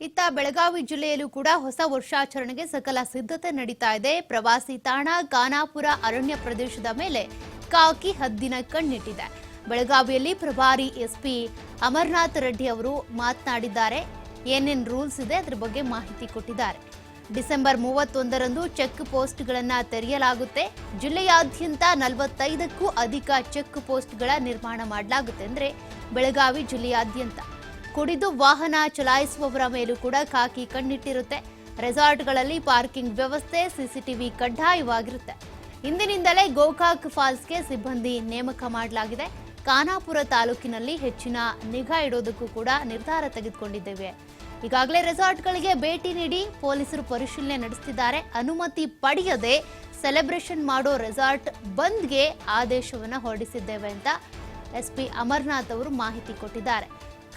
ಇತ್ತ ಬೆಳಗಾವಿ ಜಿಲ್ಲೆಯಲ್ಲೂ ಕೂಡ ಹೊಸ ವರ್ಷಾಚರಣೆಗೆ ಸಕಲ ಸಿದ್ಧತೆ ನಡೀತಾ ಇದೆ. ಪ್ರವಾಸಿ ತಾಣ ಖಾನಾಪುರ ಅರಣ್ಯ ಪ್ರದೇಶದ ಮೇಲೆ ಕಾಕಿ ಹದ್ದಿನ ಕಣ್ಣಿಟ್ಟಿದೆ. ಬೆಳಗಾವಿಯಲ್ಲಿ ಪ್ರಭಾರಿ ಎಸ್ಪಿ ಅಮರನಾಥ್ ರೆಡ್ಡಿ ಅವರು ಮಾತನಾಡಿದ್ದಾರೆ. ಏನೇನ್ ರೂಲ್ಸ್ ಇದೆ ಅದರ ಬಗ್ಗೆ ಮಾಹಿತಿ ಕೊಟ್ಟಿದ್ದಾರೆ. ಡಿಸೆಂಬರ್ 31ರಂದು ಚೆಕ್ ಪೋಸ್ಟ್ಗಳನ್ನು ತೆರೆಯಲಾಗುತ್ತೆ. ಜಿಲ್ಲೆಯಾದ್ಯಂತ 45ಕ್ಕೂ ಅಧಿಕ ಚೆಕ್ ಪೋಸ್ಟ್ಗಳ ನಿರ್ಮಾಣ ಮಾಡಲಾಗುತ್ತೆ. ಅಂದ್ರೆ ಬೆಳಗಾವಿ ಜಿಲ್ಲೆಯಾದ್ಯಂತ ಕುಡಿದು ವಾಹನ ಚಲಾಯಿಸುವವರ ಮೇಲೂ ಕೂಡ ಖಾಕಿ ಕಣ್ಣಿಟ್ಟಿರುತ್ತೆ. ರೆಸಾರ್ಟ್ಗಳಲ್ಲಿ ಪಾರ್ಕಿಂಗ್ ವ್ಯವಸ್ಥೆ, ಸಿಸಿಟಿವಿ ಕಡ್ಡಾಯವಾಗಿರುತ್ತೆ. ಇಂದಿನಿಂದಲೇ ಗೋಕಾಕ್ ಫಾಲ್ಸ್ಗೆ ಸಿಬ್ಬಂದಿ ನೇಮಕ ಮಾಡಲಾಗಿದೆ. ಖಾನಾಪುರ ತಾಲೂಕಿನಲ್ಲಿ ಹೆಚ್ಚಿನ ನಿಗಾ ಇಡೋದಕ್ಕೂ ಕೂಡ ನಿರ್ಧಾರ ತೆಗೆದುಕೊಂಡಿದ್ದೇವೆ. ಈಗಾಗಲೇ ರೆಸಾರ್ಟ್ಗಳಿಗೆ ಭೇಟಿ ನೀಡಿ ಪೊಲೀಸರು ಪರಿಶೀಲನೆ ನಡೆಸುತ್ತಿದ್ದಾರೆ. ಅನುಮತಿ ಪಡೆಯದೆ ಸೆಲೆಬ್ರೇಷನ್ ಮಾಡೋ ರೆಸಾರ್ಟ್ ಬಂದ್ಗೆ ಆದೇಶವನ್ನು ಹೊರಡಿಸಿದ್ದೇವೆ ಅಂತ ಎಸ್ಪಿ ಅಮರನಾಥ್ ಅವರು ಮಾಹಿತಿ ಕೊಟ್ಟಿದ್ದಾರೆ.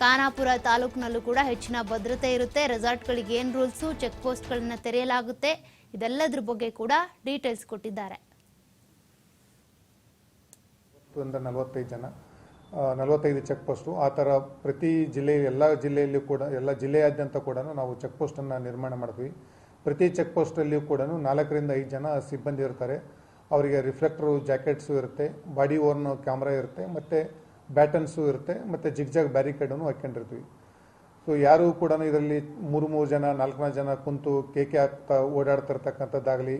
ಖಾನಾಪುರ ತಾಲೂಕಿನಲ್ಲೂ ಕೂಡ ಹೆಚ್ಚಿನ ಭದ್ರತೆ ಇರುತ್ತೆ. ರೆಸಾರ್ಟ್ಗಳಿಗೆ ಏನು ರೂಲ್ಸು, ಚೆಕ್ ಪೋಸ್ಟ್ಗಳನ್ನು ತೆರೆಯಲಾಗುತ್ತೆ, ಇದೆಲ್ಲದರ ಬಗ್ಗೆ ಕೂಡ ಡೀಟೇಲ್ಸ್ ಕೊಟ್ಟಿದ್ದಾರೆ. 45 ಜನ, 45 ಚೆಕ್ ಪೋಸ್ಟು, ಆ ಥರ ಪ್ರತಿ ಎಲ್ಲ ಜಿಲ್ಲೆಯಲ್ಲೂ ಕೂಡ ಎಲ್ಲ ಜಿಲ್ಲೆಯಾದ್ಯಂತ ಕೂಡ ನಾವು ಚೆಕ್ ಪೋಸ್ಟನ್ನು ನಿರ್ಮಾಣ ಮಾಡ್ತೀವಿ. ಪ್ರತಿ ಚೆಕ್ ಪೋಸ್ಟಲ್ಲಿಯೂ ಕೂಡ 4 ರಿಂದ 5 ಜನ ಸಿಬ್ಬಂದಿ ಇರ್ತಾರೆ. ಅವರಿಗೆ ರಿಫ್ಲೆಕ್ಟರು ಜಾಕೆಟ್ಸು ಇರುತ್ತೆ, ಬಾಡಿ ಓರ್ನ್ ಕ್ಯಾಮ್ರಾ ಇರುತ್ತೆ, ಮತ್ತು ಬ್ಯಾಟನ್ಸು ಇರುತ್ತೆ, ಮತ್ತು ಜಿಗ್ಜಾಗ್ ಬ್ಯಾರಿಕೇಡನ್ನು ಹಾಕ್ಕೊಂಡಿರ್ತೀವಿ. ಸೊ ಯಾರು ಕೂಡ ಇದರಲ್ಲಿ 3 ಜನ 4 ಜನ ಕುಂತು ಕೇಕೆ ಹಾಕ್ತಾ ಓಡಾಡ್ತಿರ್ತಕ್ಕಂಥದ್ದಾಗಲಿ,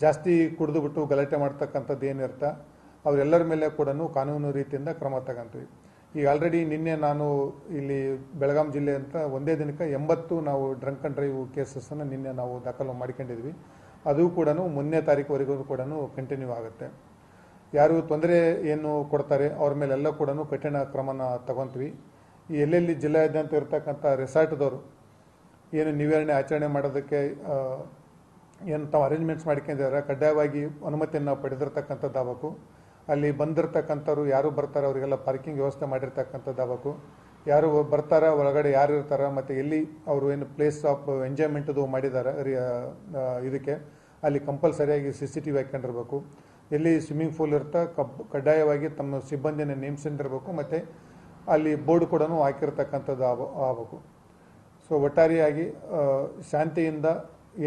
ಜಾಸ್ತಿ ಕುಡಿದು ಬಿಟ್ಟು ಗಲಾಟೆ ಮಾಡ್ತಕ್ಕಂಥದ್ದು ಏನಿರ್ತಾ ಅವರೆಲ್ಲರ ಮೇಲೆ ಕೂಡ ಕಾನೂನು ರೀತಿಯಿಂದ ಕ್ರಮ ತಗೊಂತೀವಿ. ಈಗ ಆಲ್ರೆಡಿ ನಿನ್ನೆ ನಾನು ಇಲ್ಲಿ ಬೆಳಗಾಂ ಜಿಲ್ಲೆ ಅಂತ ಒಂದೇ ದಿನಕ್ಕೆ 80 ನಾವು ಡ್ರಂಕ್ ಆ್ಯಂಡ್ ಡ್ರೈವ್ ಕೇಸಸ್ಸನ್ನು ನಿನ್ನೆ ನಾವು ದಾಖಲು ಮಾಡ್ಕೊಂಡಿದ್ವಿ. ಅದು ಕೂಡ ಮೊನ್ನೆ ತಾರೀಕುವರೆಗೂ ಕೂಡ ಕಂಟಿನ್ಯೂ ಆಗುತ್ತೆ. ಯಾರು ತೊಂದರೆ ಏನು ಕೊಡ್ತಾರೆ ಅವ್ರ ಮೇಲೆಲ್ಲ ಕೂಡ ಕಠಿಣ ಕ್ರಮನ ತಗೊತೀವಿ. ಈ ಎಲ್ಲೆಲ್ಲಿ ಜಿಲ್ಲೆಯಾದ್ಯಂತ ಇರ್ತಕ್ಕಂಥ ರೆಸಾರ್ಟ್ದವರು ಏನು ನಿವಾರಣೆ ಆಚರಣೆ ಮಾಡೋದಕ್ಕೆ ಏನು ತಾವು ಅರೇಂಜ್ಮೆಂಟ್ಸ್ ಮಾಡ್ಕೊಂಡಿದ್ದಾರೆ, ಕಡ್ಡಾಯವಾಗಿ ಅನುಮತಿಯನ್ನು ಪಡೆದಿರ್ತಕ್ಕಂಥದ್ದು ಆಗಬೇಕು. ಅಲ್ಲಿ ಬಂದಿರತಕ್ಕಂಥವ್ರು ಯಾರು ಬರ್ತಾರೆ ಅವರಿಗೆಲ್ಲ ಪಾರ್ಕಿಂಗ್ ವ್ಯವಸ್ಥೆ ಮಾಡಿರ್ತಕ್ಕಂಥದ್ದು ಆಗಬೇಕು. ಯಾರು ಬರ್ತಾರ ಒಳಗಡೆ ಯಾರು ಇರ್ತಾರ ಮತ್ತು ಎಲ್ಲಿ ಅವರು ಏನು ಪ್ಲೇಸ್ ಆಫ್ ಎಂಜಾಯ್ಮೆಂಟ್ದು ಮಾಡಿದ್ದಾರೆ ಇದಕ್ಕೆ ಅಲ್ಲಿ ಕಂಪಲ್ಸರಿಯಾಗಿ CCTV ಹಾಕೊಂಡಿರ್ಬೇಕು. ಎಲ್ಲಿ ಸ್ವಿಮ್ಮಿಂಗ್ ಪೂಲ್ ಇರ್ತಾ ಕಡ್ಡಾಯವಾಗಿ ತಮ್ಮ ಸಿಬ್ಬಂದಿನ ನೇಮಿಸಿಕೊಂಡಿರಬೇಕು, ಮತ್ತು ಅಲ್ಲಿ ಬೋರ್ಡ್ ಕೂಡ ಹಾಕಿರ್ತಕ್ಕಂಥದ್ದು ಆಗಬೇಕು. ಸೊ ಒಟ್ಟಾರೆಯಾಗಿ ಶಾಂತಿಯಿಂದ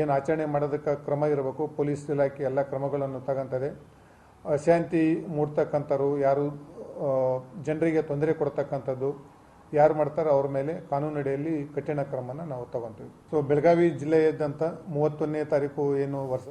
ಏನು ಆಚರಣೆ ಮಾಡೋದಕ್ಕೆ ಕ್ರಮ ಇರಬೇಕು. ಪೊಲೀಸ್ ಇಲಾಖೆ ಎಲ್ಲ ಕ್ರಮಗಳನ್ನು ತಗೊಂತದೆ. ಅಶಾಂತಿ ಮೂಡ್ತಕ್ಕಂಥವ್ರು ಯಾರು ಜನರಿಗೆ ತೊಂದರೆ ಕೊಡ್ತಕ್ಕಂಥದ್ದು ಯಾರು ಮಾಡ್ತಾರೆ ಅವ್ರ ಮೇಲೆ ಕಾನೂನಡಿಯಲ್ಲಿ ಕಠಿಣ ಕ್ರಮನ ನಾವು ತಗೊಂತೀವಿ. ಸೊ ಬೆಳಗಾವಿ ಜಿಲ್ಲೆಯಾದ್ಯಂತ 31ನೇ ತಾರೀಕು ಏನು ವರ್ಷ